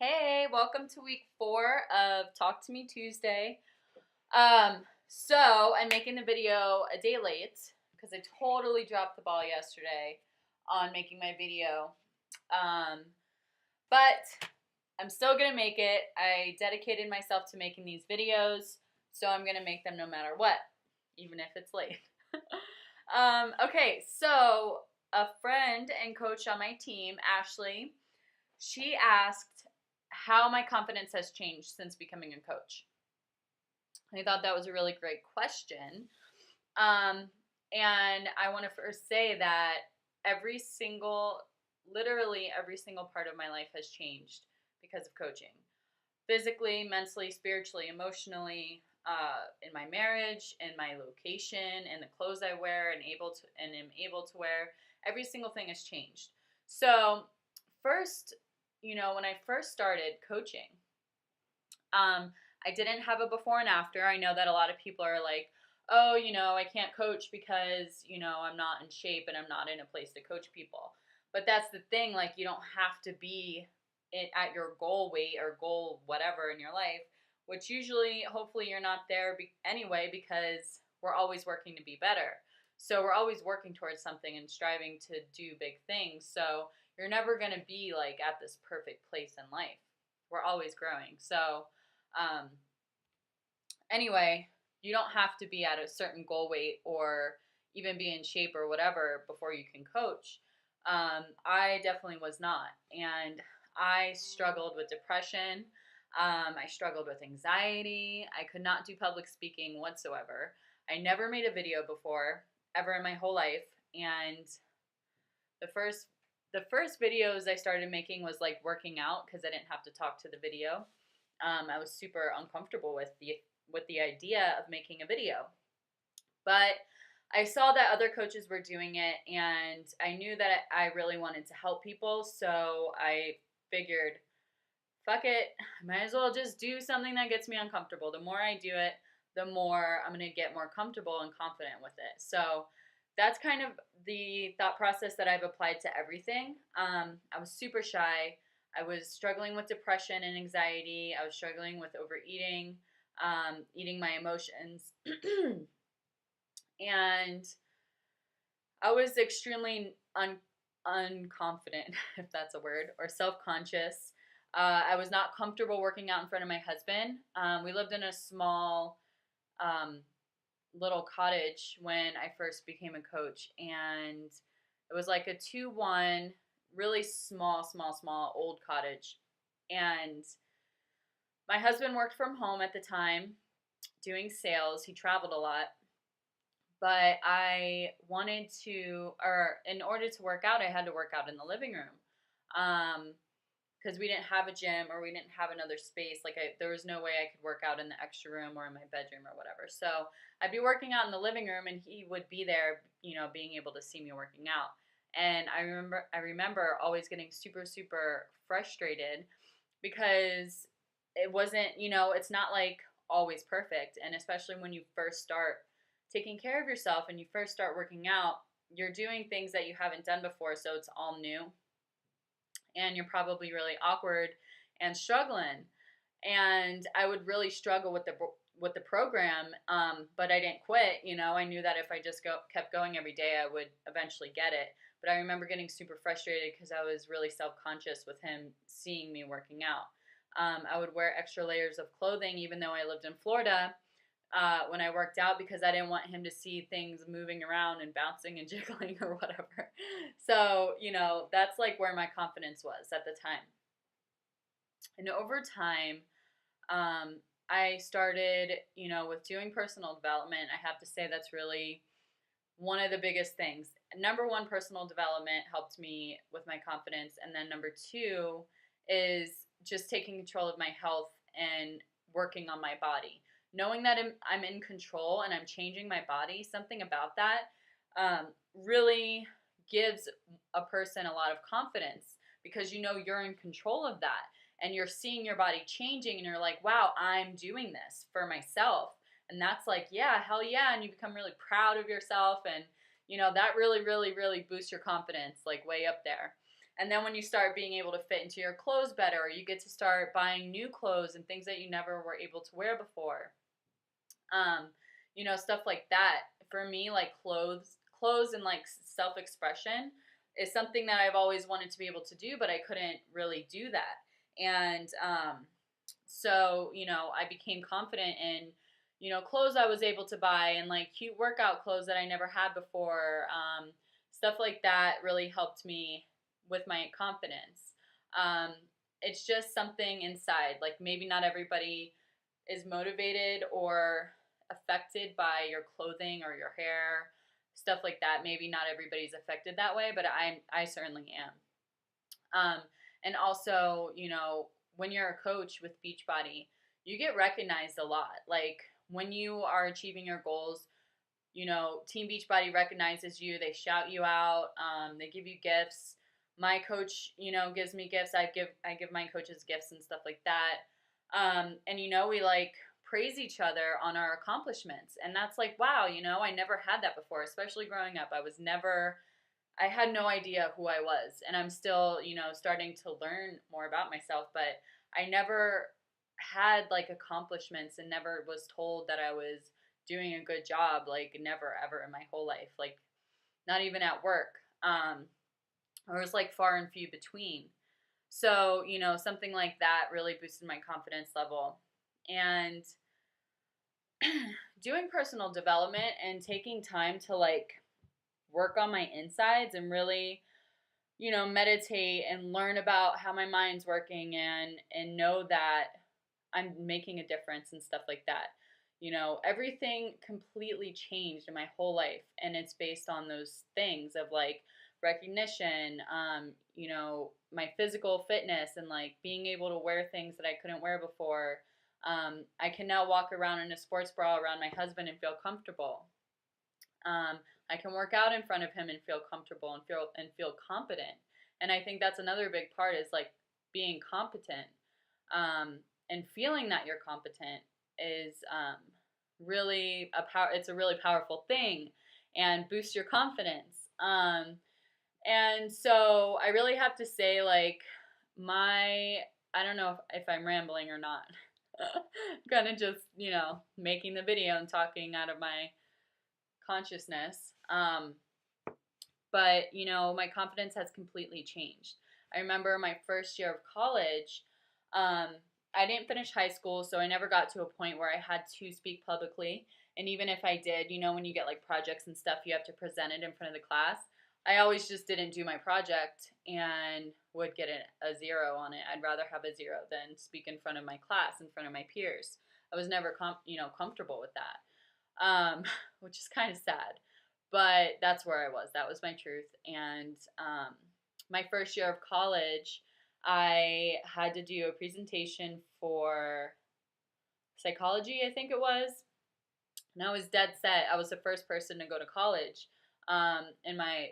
Hey, welcome to week 4 of Talk to Me Tuesday. So I'm making the video a day late because I totally dropped the ball yesterday on making my video. But I'm still gonna make it. I dedicated myself to making these videos, so I'm gonna make them no matter what, even if it's late. Okay, so a friend and coach on my team, Ashley, she asked how my confidence has changed since becoming a coach. I thought that was a really great question. Um, and I want to first say that literally every single part of my life has changed because of coaching. Physically, mentally, spiritually, emotionally, in my marriage, in my location, in the clothes I wear and am able to wear. Every single thing has changed. So, first, when I first started coaching, I didn't have a before and after. I know that a lot of people are like, oh, I can't coach because, I'm not in shape and I'm not in a place to coach people. But that's the thing, like, you don't have to be at your goal weight or goal whatever in your life, which usually, hopefully, you're not there anyway because we're always working to be better. So we're always working towards something and striving to do big things. So you're never going to be like at this perfect place in life. We're always growing. So, um, anyway, you don't have to be at a certain goal weight or even be in shape or whatever before you can coach. I definitely was not. And I struggled with depression. I struggled with anxiety. I could not do public speaking whatsoever. I never made a video before, ever in my whole life. And the first the first videos I started making was like working out because I didn't have to talk to the video. I was super uncomfortable with the idea of making a video, but I saw that other coaches were doing it, and I knew that I really wanted to help people. So I figured, fuck it, I might as well just do something that gets me uncomfortable. The more I do it, the more I'm going to get more comfortable and confident with it. So that's kind of the thought process that I've applied to everything. I was super shy. I was struggling with depression and anxiety. I was struggling with overeating, eating my emotions. And I was extremely unconfident, if that's a word, or self conscious. I was not comfortable working out in front of my husband. We lived in a small um, little cottage when I first became a coach, and it was like a 2-1, really small old cottage. And my husband worked from home at the time doing sales. He traveled a lot, but I wanted to, or in order to work out, I had to work out in the living room. Because we didn't have a gym or we didn't have another space. There was no way I could work out in the extra room or in my bedroom or whatever. So I'd be working out in the living room, and he would be there, being able to see me working out. And I remember always getting super frustrated because it wasn't, it's not like always perfect. And especially when you first start taking care of yourself and you first start working out, you're doing things that you haven't done before, so it's all new, and you're probably really awkward and struggling. And I would really struggle with the program, but I didn't quit. I knew that if I just kept going every day, I would eventually get it. But I remember getting super frustrated because I was really self conscious with him seeing me working out. I would wear extra layers of clothing even though I lived in Florida when I worked out because I didn't want him to see things moving around and bouncing and jiggling or whatever. So, that's like where my confidence was at the time. And over time, I started, with doing personal development. I have to say that's really one of the biggest things. Number one, personal development helped me with my confidence. And then number two is just taking control of my health and working on my body. Knowing that I'm in control and I'm changing my body, something about that really gives a person a lot of confidence because you're in control of that and you're seeing your body changing and you're like, wow, I'm doing this for myself. And that's like, yeah, hell yeah. And you become really proud of yourself. And, that really boosts your confidence, like way up there. And then when you start being able to fit into your clothes better, you get to start buying new clothes and things that you never were able to wear before. Um, stuff like that. For me, like clothes and like self-expression is something that I've always wanted to be able to do, but I couldn't really do that. And so, I became confident in, clothes I was able to buy and like cute workout clothes that I never had before. Stuff like that really helped me with my confidence. Um, it's just something inside. Like maybe not everybody is motivated or affected by your clothing or your hair, stuff like that. Maybe not everybody's affected that way, but I certainly am. And also, when you're a coach with Beachbody, you get recognized a lot. Like when you are achieving your goals, Team Beachbody recognizes you. They shout you out. They give you gifts. My coach, gives me gifts. I give my coaches gifts and stuff like that. And we like praise each other on our accomplishments, and that's like, wow, I never had that before. Especially growing up, I had no idea who I was, and I'm still, starting to learn more about myself, but I never had like accomplishments and never was told that I was doing a good job, like never ever in my whole life, like not even at work. Or it was like far and few between. So, something like that really boosted my confidence level. And doing personal development and taking time to like work on my insides and really meditate and learn about how my mind's working and know that I'm making a difference and stuff like that. Everything completely changed in my whole life, and it's based on those things of like recognition, my physical fitness, and like being able to wear things that I couldn't wear before. I can now walk around in a sports bra around my husband and feel comfortable. I can work out in front of him and feel comfortable and feel competent. And I think that's another big part is like being competent, and feeling that you're competent is really it's a really powerful thing and boosts your confidence. And so I really have to say, like, I don't know if I'm rambling or not. Kind of just, making the video and talking out of my consciousness. But, my confidence has completely changed. I remember my first year of college, I didn't finish high school, so I never got to a point where I had to speak publicly. And even if I did, when you get like projects and stuff, you have to present it in front of the class. I always just didn't do my project and would get a zero on it. I'd rather have a zero than speak in front of my class, in front of my peers. I was never comfortable with that, which is kind of sad. But that's where I was. That was my truth. And my first year of college, I had to do a presentation for psychology, I think it was. And I was dead set. I was the first person to go to college in my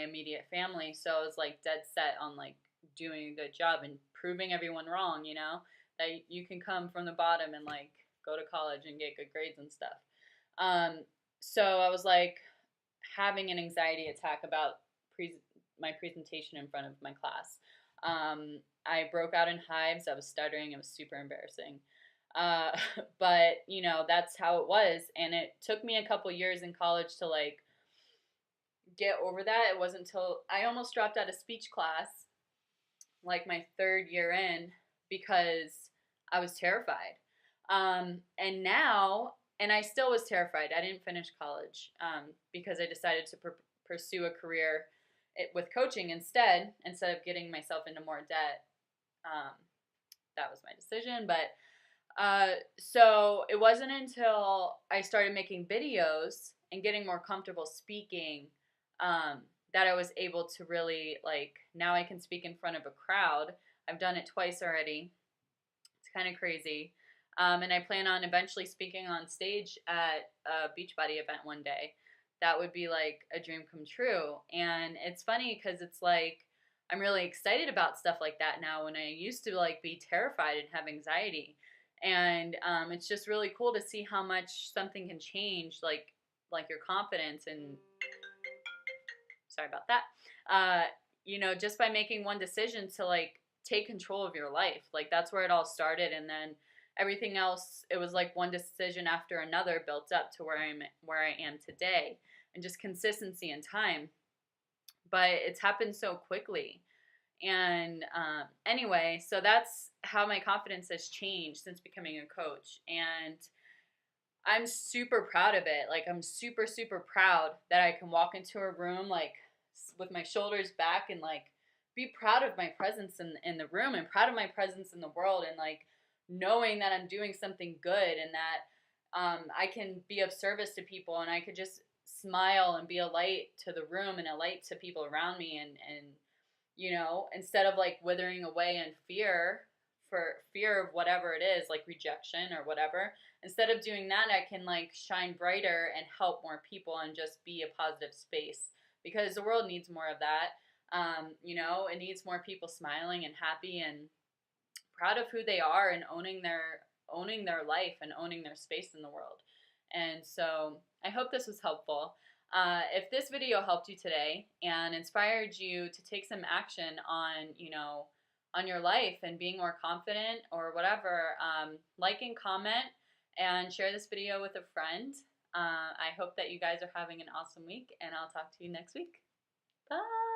immediate family, so I was like dead set on like doing a good job and proving everyone wrong. That you can come from the bottom and like go to college and get good grades and stuff. So I was like having an anxiety attack about my presentation in front of my class. I broke out in hives. I was stuttering. It was super embarrassing. But that's how it was, and it took me a couple years in college to like get over that. It wasn't until I almost dropped out of speech class, like my third year in, because I was terrified. And I still was terrified. I didn't finish college because I decided to pursue a career with coaching instead of getting myself into more debt. That was my decision. But so it wasn't until I started making videos and getting more comfortable speaking that I was able to really, like, now I can speak in front of a crowd. I've done it twice already. It's kind of crazy. And I plan on eventually speaking on stage at a Beachbody event one day. That would be like a dream come true. And it's funny because it's like I'm really excited about stuff like that now, when I used to like be terrified and have anxiety. And it's just really cool to see how much something can change, like your confidence. And sorry about that. you know, just by making one decision to like take control of your life. Like that's where it all started, and then everything else, it was like one decision after another built up to where I am today, and just consistency and time. But it's happened so quickly. And anyway, so that's how my confidence has changed since becoming a coach. And I'm super proud of it. Like, I'm super, super proud that I can walk into a room, like, with my shoulders back and, like, be proud of my presence in the room and proud of my presence in the world and, like, knowing that I'm doing something good and that I can be of service to people and I could just smile and be a light to the room and a light to people around me and you know, instead of like withering away in fear for fear of whatever it is, like rejection or whatever, instead of doing that, I can like shine brighter and help more people and just be a positive space because the world needs more of that. You know, it needs more people smiling and happy and proud of who they are and owning their life and owning their space in the world. And so I hope this was helpful. If this video helped you today and inspired you to take some action on, you know, on your life and being more confident or whatever, like and comment and share this video with a friend. I hope that you guys are having an awesome week, and I'll talk to you next week. Bye.